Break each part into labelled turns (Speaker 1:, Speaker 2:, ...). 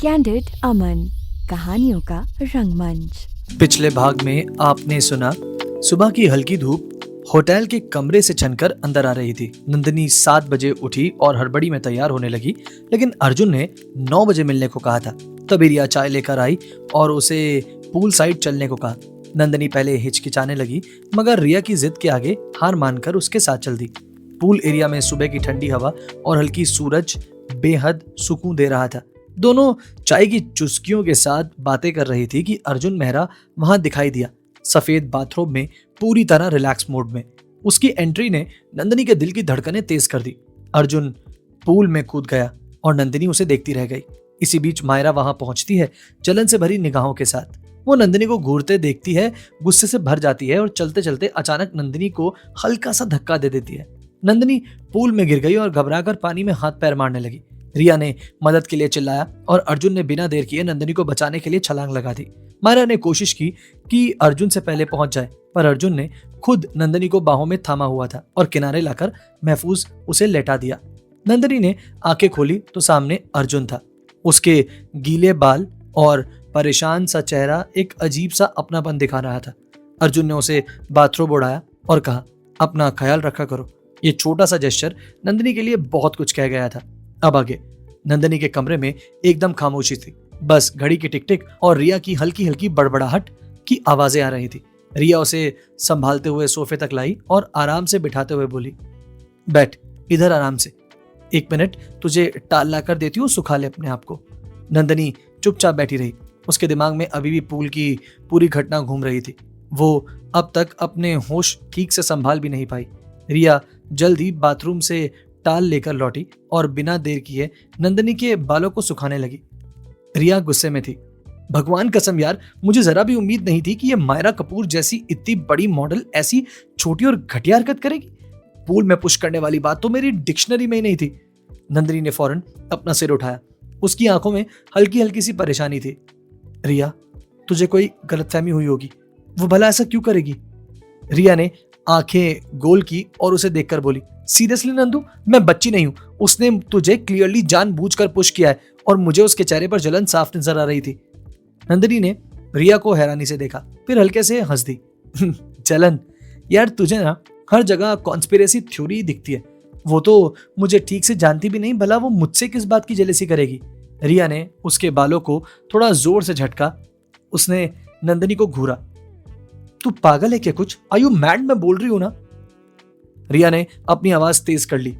Speaker 1: Candid अमन, कहानियों का रंगमंच।
Speaker 2: पिछले भाग में आपने सुना, सुबह की हल्की धूप होटल के कमरे से छनकर अंदर आ रही थी। नंदिनी 7 बजे उठी और हड़बड़ी में तैयार होने लगी, लेकिन अर्जुन ने 9 बजे मिलने को कहा था। तभी रिया चाय लेकर आई और उसे पूल साइड चलने को कहा। नंदिनी पहले हिचकिचाने लगी, मगर रिया की जिद के आगे हार मानकर उसके साथ चल दी। पूल एरिया में सुबह की ठंडी हवा और हल्की सूरज बेहद सुकून दे रहा था। दोनों चाय की चुस्कियों के साथ बातें कर रही थी कि अर्जुन मेहरा वहां दिखाई दिया, सफेद बाथरोब में, पूरी तरह रिलैक्स मोड में। उसकी एंट्री ने नंदिनी के दिल की धड़कनें तेज कर दी। अर्जुन पूल में कूद गया और नंदिनी उसे देखती रह गई। इसी बीच मायरा वहां पहुंचती है, जलन से भरी निगाहों के साथ। वो नंदिनी को घूरते देखती है, गुस्से से भर जाती है और चलते चलते अचानक नंदिनी को हल्का सा धक्का दे देती है। नंदिनी पूल में गिर गई और घबराकर पानी में हाथ पैर मारने लगी। रिया ने मदद के लिए चिल्लाया और अर्जुन ने बिना देर किए नंदिनी को बचाने के लिए छलांग लगा दी। मायरा ने कोशिश की कि अर्जुन से पहले पहुंच जाए, पर अर्जुन ने खुद नंदिनी को बाहों में थामा हुआ था और किनारे लाकर महफूज उसे लेटा दिया। नंदिनी ने आंखें खोली तो सामने अर्जुन था। उसके गीले बाल और परेशान सा चेहरा एक अजीब सा अपनापन दिखा रहा था। अर्जुन ने उसे बाथरूम उड़ाया और कहा, अपना ख्याल रखा करो। ये छोटा सा जेस्चर नंदिनी के लिए बहुत कुछ कह गया था। अब आगे नंदिनी के कमरे में एकदम खामोशी थी। बस घड़ी की टिक टिक और रिया की हल्की हल्की बड़बड़ाहट की आवाजें आ रही थी। रिया उसे संभालते हुए सोफे तक लाई और आराम से बिठाते हुए बोली, बैठ इधर आराम से, 1 मिनट तुझे टाल ला कर देती हूँ, सुखा ले अपने आप को। नंदिनी चुपचाप बैठी रही। उसके दिमाग में अभी भी पूल की पूरी घटना घूम रही थी। वो अब तक अपने होश ठीक से संभाल भी नहीं पाई। रिया जल्द ही बाथरूम से टाल लेकर लौटी और बिना देर किए नंदिनी के बालों को सुखाने लगी। रिया गुस्से में थी। भगवान कसम यार, मुझे जरा भी उम्मीद नहीं थी कि ये मायरा कपूर जैसी इतनी बड़ी मॉडल ऐसी छोटी और घटिया हरकत करेगी। पूल में पुश करने वाली बात तो मेरी डिक्शनरी में ही नहीं थी। नंदिनी ने फौरन अपना सिर उठाया। उसकी आंखों में हल्की हल्की सी परेशानी थी। रिया, तुझे कोई गलतफहमी हुई होगी, वो भला ऐसा क्यों करेगी? रिया ने आंखें गोल की और उसे देखकर बोली, सीरियसली नंदू, मैं बच्ची नहीं हूं। उसने तुझे क्लियरली जानबूझकर पुश किया है और मुझे उसके चेहरे पर जलन साफ नजर आ रही थी। नंदिनी ने रिया को हैरानी से देखा, फिर हल्के से हंस दी। जलन? यार तुझे ना हर जगह कॉन्स्पिरेसी थ्योरी दिखती है। वो तो मुझे ठीक से जानती भी नहीं, भला वो मुझसे किस बात की जेलसी करेगी? रिया ने उसके बालों को थोड़ा जोर से झटका। उसने नंदिनी को घूरा। तू पागल है क्या कुछ? Are you mad? मैं बोल रही हूं ना। रिया ने अपनी आवाज तेज कर ली।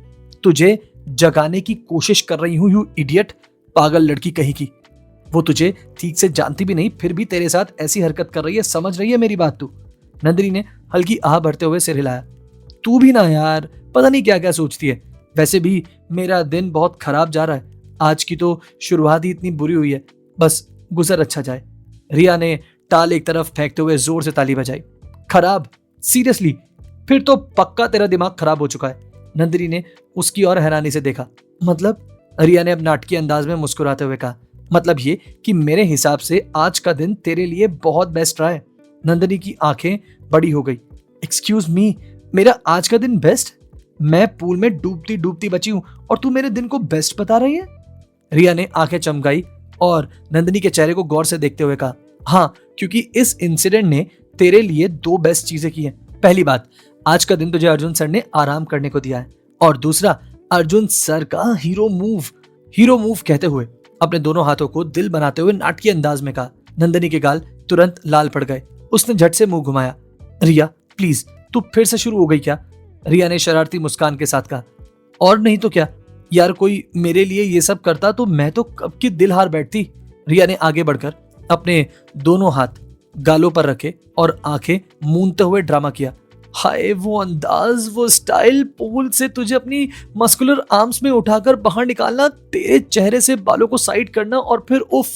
Speaker 2: तुझे जगाने की कोशिश कर रही हूं, यू इडियट, पागल लड़की कहीं की। वो तुझे ठीक से जानती भी नहीं, फिर भी तेरे साथ ऐसी हरकत कर रही है। समझ रही है मेरी बात तू? नंदिनी ने हल्की आह भरते हुए सिर हिलाया। तू भी ना यार, पता नहीं क्या क्या सोचती है। वैसे भी मेरा दिन बहुत खराब जा रहा है। आज की तो शुरुआत ही इतनी बुरी हुई है, बस गुजर अच्छा जाए। रिया ने टाल एक तरफ फेंकते हुए जोर से ताली बजाई। खराब? सीरियसली? फिर तो पक्का तेरा दिमाग खराब हो चुका है। नंदिनी ने उसकी ओर हैरानी से देखा। मतलब? रिया ने अब नाटकीय अंदाज में मुस्कुराते हुए कहा, मतलब ये कि मेरे हिसाब से आज का दिन तेरे लिए बहुत बेस्ट रहा है। नंदिनी की आंखें बड़ी हो गई। एक्सक्यूज मी, मेरा आज का दिन बेस्ट? मैं पूल में डूबती डूबती बची हूं और तू मेरे दिन को बेस्ट बता रही है? रिया ने आंखें चमकाई और नंदिनी के चेहरे को गौर से देखते हुए कहा, हाँ, क्योंकि इस इंसिडेंट ने तेरे लिए 2 बेस्ट चीजें की हैं। पहली बात, आज का दिन तुझे अर्जुन सर ने आराम करने को दिया है, और दूसरा, अर्जुन सर का हीरो मूव कहते हुए अपने दोनों हाथों को दिल बनाते हुए नाटकीय अंदाज में कहा। नंदिनी के गाल तुरंत लाल पड़ गए। उसने झट से मुंह घुमाया। रिया प्लीज, तू फिर से शुरू हो गई क्या? रिया ने शरारती मुस्कान के साथ कहा। और नहीं तो क्या यार, कोई मेरे लिए ये सब करता तो मैं तो कब की दिल हार बैठती। रिया ने आगे बढ़कर अपने दोनों हाथ गालों पर रखे और आंखें मूंदते हुए ड्रामा किया। हाय, वो अंदाज, वो स्टाइल, पूल से तुझे अपनी मस्कुलर आर्म्स में उठाकर बाहर निकालना, तेरे चेहरे से बालों को साइड करना और फिर उफ,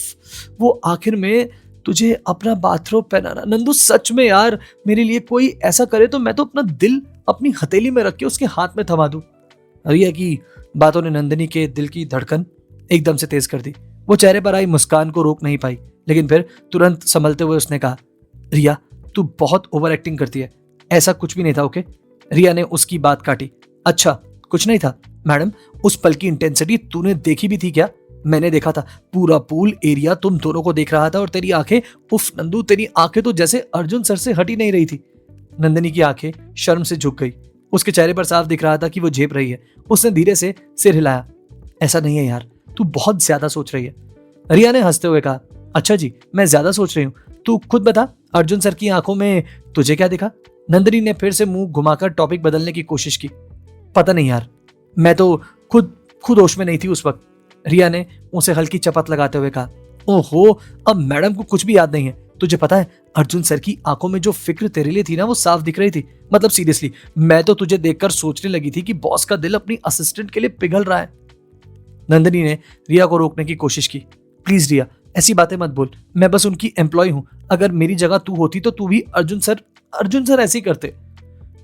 Speaker 2: वो आखिर में तुझे अपना बाथरोब पहनाना। नंदू सच में यार, मेरे लिए कोई ऐसा करे तो मैं तो अपना दिल अपनी हथेली में रख के उसके हाथ में थमा दूं। रिया की बातों ने नंदिनी के दिल की धड़कन एकदम से तेज कर दी। वो चेहरे पर आई मुस्कान को रोक नहीं पाई, लेकिन फिर तुरंत संभलते हुए उसने कहा, रिया तू बहुत ओवर एक्टिंग करती है। ऐसा कुछ भी नहीं था, ओके? रिया ने उसकी बात काटी। अच्छा कुछ नहीं था मैडम, उस पल की इंटेंसिटी तूने देखी भी थी क्या? मैंने देखा था, पूरा पूल एरिया तुम दोनों को देख रहा था और तेरी आंखें, उफ नंदू, तेरी आंखें तो जैसे अर्जुन सर से हटी नहीं रही थी। नंदिनी की आंखें शर्म से झुक गई। उसके चेहरे पर साफ दिख रहा था कि वो झेप रही है। उसने धीरे से सिर हिलाया। ऐसा नहीं है यार, तू बहुत ज्यादा सोच रही है। रिया ने हंसते हुए कहा, अच्छा जी, मैं ज्यादा सोच रही हूँ। तू खुद बता, अर्जुन सर की आंखों में तुझे क्या दिखा? नंदिनी ने फिर से मुंह घुमाकर टॉपिक बदलने की कोशिश की। पता नहीं यार, मैं तो खुद खुद होश में नहीं थी उस वक्त। रिया ने उसे हल्की चपत लगाते हुए कहा, ओहो, अब मैडम को कुछ भी याद नहीं है। तुझे पता है, अर्जुन सर की आंखों में जो फिक्र तेरे लिए थी ना, वो साफ दिख रही थी। मतलब सीरियसली, मैं तो तुझे देखकर सोचने लगी थी कि बॉस का दिल अपनी असिस्टेंट के लिए पिघल रहा है। नंदिनी ने रिया को रोकने की कोशिश की। प्लीज रिया, ऐसी बातें मत बोल। मैं बस उनकी एम्प्लॉय हूं। अगर मेरी जगह तू होती तो तू भी अर्जुन सर ऐसे ही करते।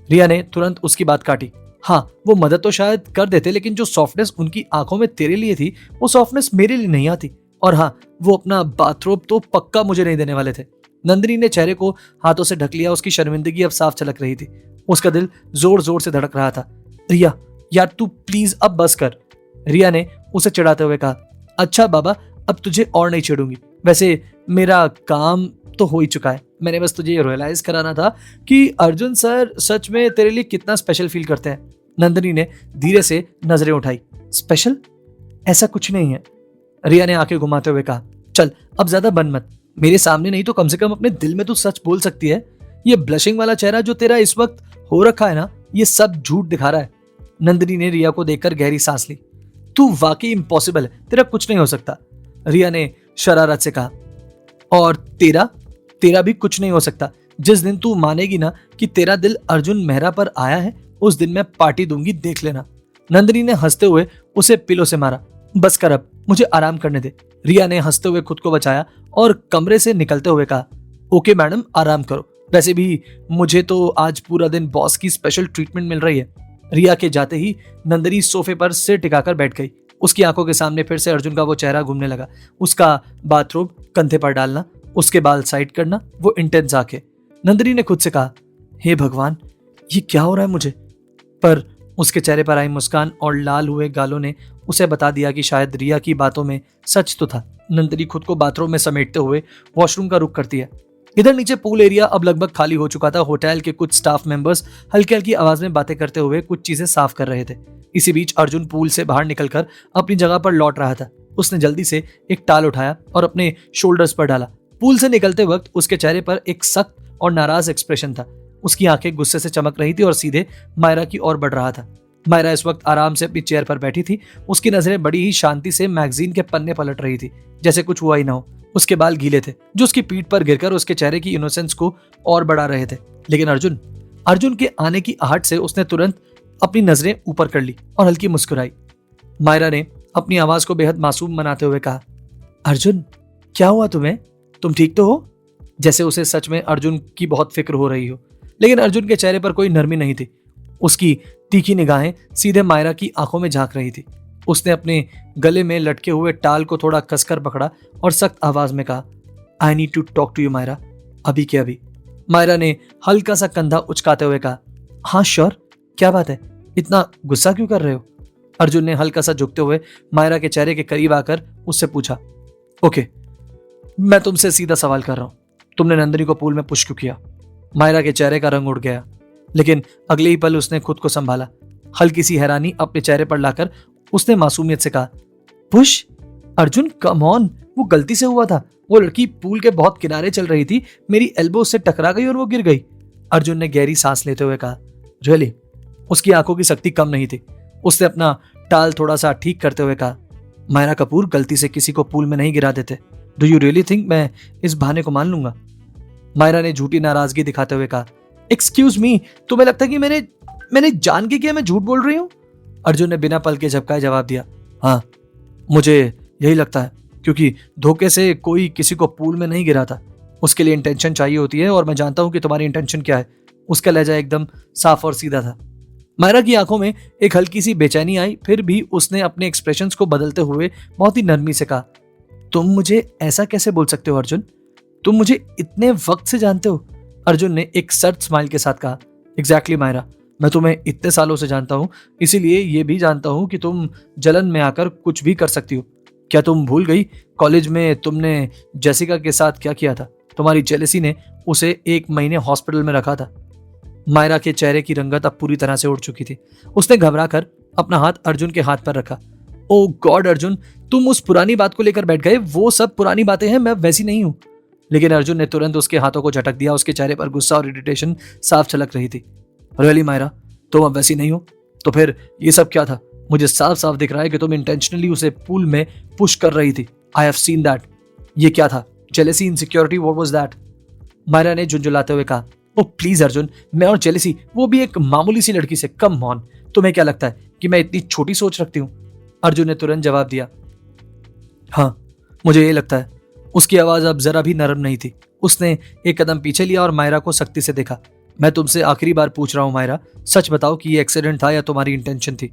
Speaker 2: रिया ने तुरंत उसकी बात काटी। हाँ, वो मदद तो शायद कर देते, लेकिन जो सॉफ्टनेस उनकी आंखों में तेरे लिए थी, वो सॉफ्टनेस मेरे लिए नहीं आती। और हाँ, वो अपना बाथरोब तो पक्का मुझे नहीं देने वाले थे। नंदिनी ने चेहरे को हाथों से ढक लिया। उसकी शर्मिंदगी अब साफ झलक रही थी। उसका दिल जोर जोर से धड़क रहा था। रिया यार, तू प्लीज अब बस कर। रिया ने उसे चिढ़ाते हुए कहा, अच्छा बाबा, अब तुझे और नहीं छेड़ूंगी। वैसे मेरा काम तो हो ही चुका है। मैंने बस तुझे रियलाइज कराना था कि अर्जुन सर सच में तेरे लिए कितना स्पेशल फील करते हैं। नंदिनी ने धीरे से नजरें उठाई। स्पेशल? ऐसा कुछ नहीं है। रिया ने आंखें घुमाते हुए कहा, चल अब ज्यादा बन मत। मेरे सामने नहीं तो कम से कम अपने दिल में तो सच बोल सकती है। ये ब्लशिंग वाला चेहरा जो तेरा इस वक्त हो रखा है ना, ये सब झूठ दिखा रहा है। नंदिनी ने रिया को देखकर गहरी सांस ली। तू वाकई इम्पॉसिबल है, तेरा कुछ नहीं हो सकता। रिया ने शरारत से कहा, और तेरा भी कुछ नहीं हो सकता। जिस दिन तू मानेगी ना कि तेरा दिल अर्जुन मेहरा पर आया है, उस दिन मैं पार्टी दूंगी, देख लेना। नंदिनी ने हंसते हुए उसे पिलो से मारा। बस कर, अब मुझे आराम करने दे। रिया ने हंसते हुए खुद को बचाया और कमरे से निकलते हुए कहा, ओके मैडम, आराम करो। वैसे भी मुझे तो आज पूरा दिन बॉस की स्पेशल ट्रीटमेंट मिल रही है। रिया के जाते ही नंदिनी सोफे पर सिर टिकाकर बैठ गई। उसकी आंखों के सामने फिर से अर्जुन का वो चेहरा घूमने लगा। उसका बाथरोब कंधे पर डालना, उसके बाल साइड करना, वो इंटेंस आंखें। नंदिनी ने खुद से कहा, हे भगवान, ये क्या हो रहा है मुझे? पर उसके चेहरे पर आई मुस्कान और लाल हुए गालों ने उसे बता दिया कि शायद रिया की बातों में सच तो था। नंदिनी खुद को बाथरूम में समेटते हुए वॉशरूम का रुख करती है। इधर नीचे पूल एरिया अब लगभग खाली हो चुका था। होटल के कुछ स्टाफ मेंबर्स हल्की हल्की आवाज में बातें करते हुए कुछ चीजें साफ कर रहे थे। इसी बीच अर्जुन पूल से बाहर निकलकर अपनी जगह पर लौट रहा था। उसने जल्दी से एक टाल उठाया और अपने शोल्डर्स पर डाला। पूल से निकलते वक्त उसके चेहरे पर एक सख्त और नाराज एक्सप्रेशन था। उसकी आंखें गुस्से से चमक रही थी और सीधे मायरा की ओर बढ़ रहा था। मायरा इस वक्त आराम से अपनी चेयर पर बैठी थी। उसकी नजरें बड़ी ही शांति से मैगजीन के पन्ने पलट रही थी, जैसे कुछ हुआ ही ना हो। उसके बाल गीले थे, जो उसकी पीठ पर गिरकर उसके चेहरे की इनोसेंस को और बढ़ा रहे थे। लेकिन अर्जुन के आने की आहट से उसने तुरंत अपनी नजरें ऊपर कर ली और हल्की मुस्कुराई। मायरा ने अपनी आवाज को बेहद मासूम बनाते हुए कहा, अर्जुन, क्या हुआ तुम्हें? तुम ठीक तो हो? जैसे उसे सच में अर्जुन की बहुत फिक्र हो रही हो। लेकिन अर्जुन के चेहरे पर कोई नरमी नहीं थी। उसकी तीखी निगाहें सीधे मायरा की आंखों में झांक रही थी। उसने अपने गले में लटके हुए टाल को थोड़ा कसकर पकड़ा और सख्त आवाज में कहा, I need to talk to you Myra, अभी के अभी। मायरा ने हल्का सा कंधा उचकाते हुए कहा, हाँ श्योर, क्या बात है, इतना गुस्सा क्यों कर रहे हो? अर्जुन ने हल्का सा झुकते हुए मायरा के चेहरे के करीब आकर उससे पूछा, ओके, मैं तुमसे सीधा सवाल कर रहा हूं, तुमने नंदिनी को पूल में पुश क्यों किया? मायरा के चेहरे का रंग उड़ गया, लेकिन अगले ही पल उसने खुद को संभाला। हल्की सी हैरानी अपने चेहरे पर लाकर उसने मासूमियत से कहा, पुश? अर्जुन कम ऑन, वो गलती से हुआ था। वो लड़की पूल के बहुत किनारे चल रही थी, मेरी एल्बो उससे टकरा गई और वो गिर गई। अर्जुन ने गहरी सांस लेते हुए कहा, रियली? उसकी आंखों की शक्ति कम नहीं थी। उसने अपना टाल थोड़ा सा ठीक करते हुए कहा, मायरा कपूर गलती से किसी को पूल में नहीं गिरा देते। डू यू रियली थिंक मैं इस बहाने को मान लूंगा? मायरा ने झूठी नाराजगी दिखाते हुए कहा, एक्सक्यूज मी, तुम्हें लगता है कि मैंने जान के किया? मैं झूठ बोल रही हूँ? अर्जुन ने बिना पल के झपकाए जवाब दिया, हाँ, मुझे यही लगता है, क्योंकि धोखे से कोई किसी को पूल में नहीं गिरा था। उसके लिए इंटेंशन चाहिए होती है, और मैं जानता हूं कि तुम्हारी इंटेंशन क्या है। उसका लहजा एकदम साफ और सीधा था। मायरा की आंखों में एक हल्की सी बेचैनी आई, फिर भी उसने अपने एक्सप्रेशंस को बदलते हुए बहुत ही नरमी से कहा, तुम मुझे ऐसा कैसे बोल सकते हो अर्जुन? तुम मुझे इतने वक्त से जानते हो? अर्जुन ने एक सर्ट स्माइल के साथ कहा, एग्जैक्टली मायरा, मैं तुम्हें इतने सालों से जानता हूं, इसीलिए ये भी जानता हूं कि तुम जलन में आकर कुछ भी कर सकती हो। क्या तुम भूल गई कॉलेज में तुमने जेसिका के साथ क्या किया था? तुम्हारी जेलसी ने उसे 1 महीने हॉस्पिटल में रखा था। मायरा के चेहरे की रंगत अब पूरी तरह से उड़ चुकी थी। उसने घबरा कर अपना हाथ अर्जुन के हाथ पर रखा। ओ गॉड अर्जुन, तुम उस पुरानी बात को लेकर बैठ गए। वो सब पुरानी बातें हैं, मैं वैसी नहीं हूं। लेकिन अर्जुन ने तुरंत उसके हाथों को झटक दिया। उसके चेहरे पर गुस्सा और इरिटेशन साफ झलक रही थी। रियली मायरा, तुम अब वैसी नहीं हो? तो फिर ये सब क्या था? मुझे साफ साफ दिख रहा है कि तुम इंटेंशनली उसे पूल में पुश कर रही थी। I have seen that. ये क्या था? Jealousy, insecurity, what was that? Myra ने झुंझुलाते हुए कहा। ओ प्लीज अर्जुन, मैं और जेलेसी, वो भी एक मामूली सी लड़की से। कम ऑन, तुम्हें क्या लगता है कि मैं इतनी छोटी सोच रखती हूँ? अर्जुन ने तुरंत जवाब दिया। हाँ, मुझे ये लगता है। उसकी आवाज अब जरा भी नरम नहीं थी। उसने एक कदम पीछे लिया और मायरा को सख्ती से देखा। मैं तुमसे आखिरी बार पूछ रहा हूँ मायरा, सच बताओ कि ये एक्सीडेंट था या तुम्हारी इंटेंशन थी?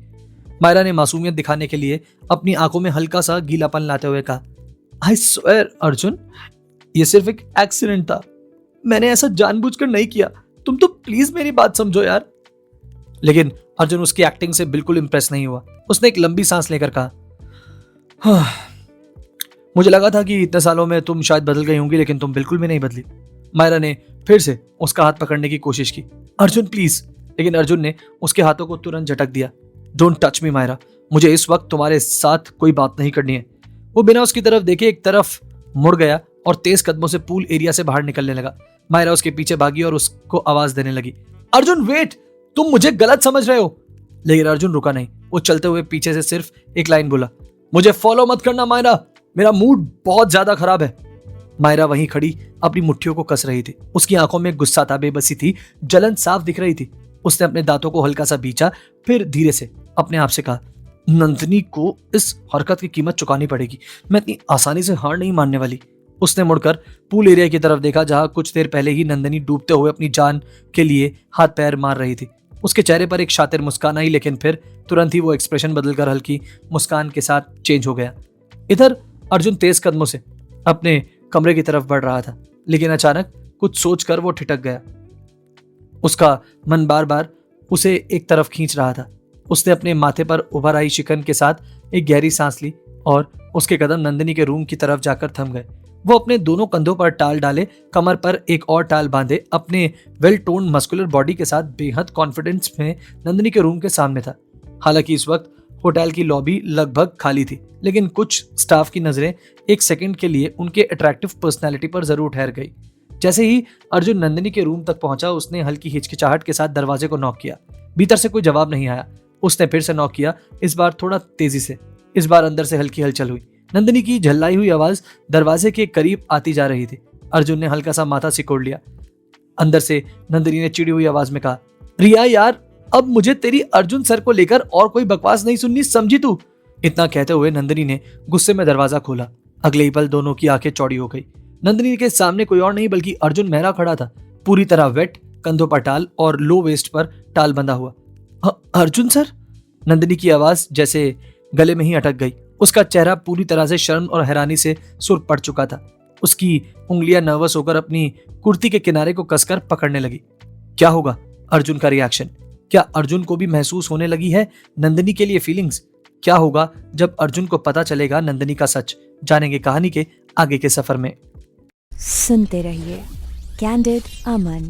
Speaker 2: मायरा ने मासूमियत दिखाने के लिए अपनी आंखों में हल्का सा गीलापन लाते हुए कहा। आई स्वेयर अर्जुन, ये सिर्फ एक एक्सीडेंट था। मैंने ऐसा जानबूझकर नहीं किया। तुम तो प्लीज मेरी बात समझो यार। लेकिन अर्जुन उसकी एक्टिंग से बिल्कुल इंप्रेस नहीं हुआ। उसने एक लंबी सांस लेकर कहा, हाँ, मुझे लगा था कि इतने सालों में तुम शायद बदल गई होंगी, लेकिन तुम बिल्कुल भी नहीं बदली। मायरा ने फिर से उसका हाथ पकड़ने की कोशिश की। अर्जुन प्लीज। लेकिन अर्जुन ने उसके हाथों को तुरंत झटक दिया। डोंट टच मी मायरा, मुझे इस वक्त तुम्हारे साथ कोई बात नहीं करनी है। वो बिना उसकी तरफ देखे एक तरफ मुड़ गया और तेज कदमों से पूल एरिया से बाहर निकलने लगा। मायरा उसके पीछे भागी और उसको आवाज देने लगी, अर्जुन वेट, तुम मुझे गलत समझ रहे हो। लेकिन अर्जुन रुका नहीं। वो चलते हुए पीछे से सिर्फ एक लाइन बोला, मुझे फॉलो मत करना मायरा, मेरा मूड बहुत ज्यादा खराब है। मायरा वहीं खड़ी अपनी मुट्ठियों को कस रही थी। उसकी आंखों में गुस्सा था, बेबसी थी, जलन साफ दिख रही थी। उसने अपने दांतों को हल्का सा बीचा, फिर धीरे से अपने आप से कहा, नंदिनी को इस हरकत की कीमत चुकानी पड़ेगी। मैं इतनी आसानी से हार नहीं मानने वाली। उसने मुड़कर पूल एरिया की तरफ देखा, जहां कुछ देर पहले ही नंदिनी डूबते हुए अपनी जान के लिए हाथ पैर मार रही थी। उसके चेहरे पर एक शातिर मुस्कान आई, लेकिन फिर तुरंत ही वो एक्सप्रेशन बदलकर हल्की मुस्कान के साथ चेंज हो गया। इधर अर्जुन तेज कदमों से अपने कमरे की तरफ बढ़ रहा था, लेकिन अचानक कुछ सोचकर वो ठिठक गया। उसका मन बार बार उसे एक तरफ खींच रहा था। उसने अपने माथे पर उभर आई शिकन के साथ एक गहरी सांस ली और उसके कदम नंदिनी के रूम की तरफ जाकर थम गए। वो अपने दोनों कंधों पर टाल डाले, कमर पर एक और टाल बांधे, अपने वेल टोन्ड मस्कुलर बॉडी के साथ बेहद कॉन्फिडेंस में नंदिनी के रूम के सामने था। हालांकि इस वक्त होटल की लॉबी लगभग खाली थी, लेकिन कुछ स्टाफ की नजरें एक सेकंड के लिए उनके अट्रैक्टिव पर्सनैलिटी पर जरूर ठहर गई। जैसे ही अर्जुन नंदिनी के रूम तक पहुंचा, उसने हल्की हिचकिचाहट के साथ दरवाजे को नॉक किया। भीतर से कोई जवाब नहीं आया। उसने फिर से नॉक किया, इस बार थोड़ा तेजी से। इस बार अंदर से हल्की हलचल हुई। नंदिनी की झल्लाई हुई आवाज दरवाजे के करीब आती जा रही थी। अर्जुन ने हल्का सा माथा सिकोड़ लिया। अंदर से नंदिनी ने चिड़ी हुई आवाज में कहा, रिया यार, अब मुझे तेरी अर्जुन सर को लेकर और कोई बकवास नहीं सुननी, समझी तू? इतना कहते हुए नंदिनी ने गुस्से में दरवाजा खोला। अगले ही पल दोनों की आंखें चौड़ी हो गई। नंदिनी के सामने कोई और नहीं बल्कि अर्जुन मेहरा खड़ा था, पूरी तरह वेट, कंधों पर टाल और लो वेस्ट पर टाल बंधा हुआ। अर्जुन सर? नंदिनी की आवाज जैसे गले में ही अटक गई। उसका चेहरा पूरी तरह से शर्म और हैरानी से सुर पड़ चुका था। उसकी उंगलियां नर्वस होकर अपनी कुर्ती के किनारे को कसकर पकड़ने लगी। क्या होगा अर्जुन का रिएक्शन? क्या अर्जुन को भी महसूस होने लगी है नंदिनी के लिए फीलिंग्स? क्या होगा जब अर्जुन को पता चलेगा नंदिनी का सच? जानेंगे कहानी के आगे के सफर में।
Speaker 1: सुनते रहिए कैंडिड अमन।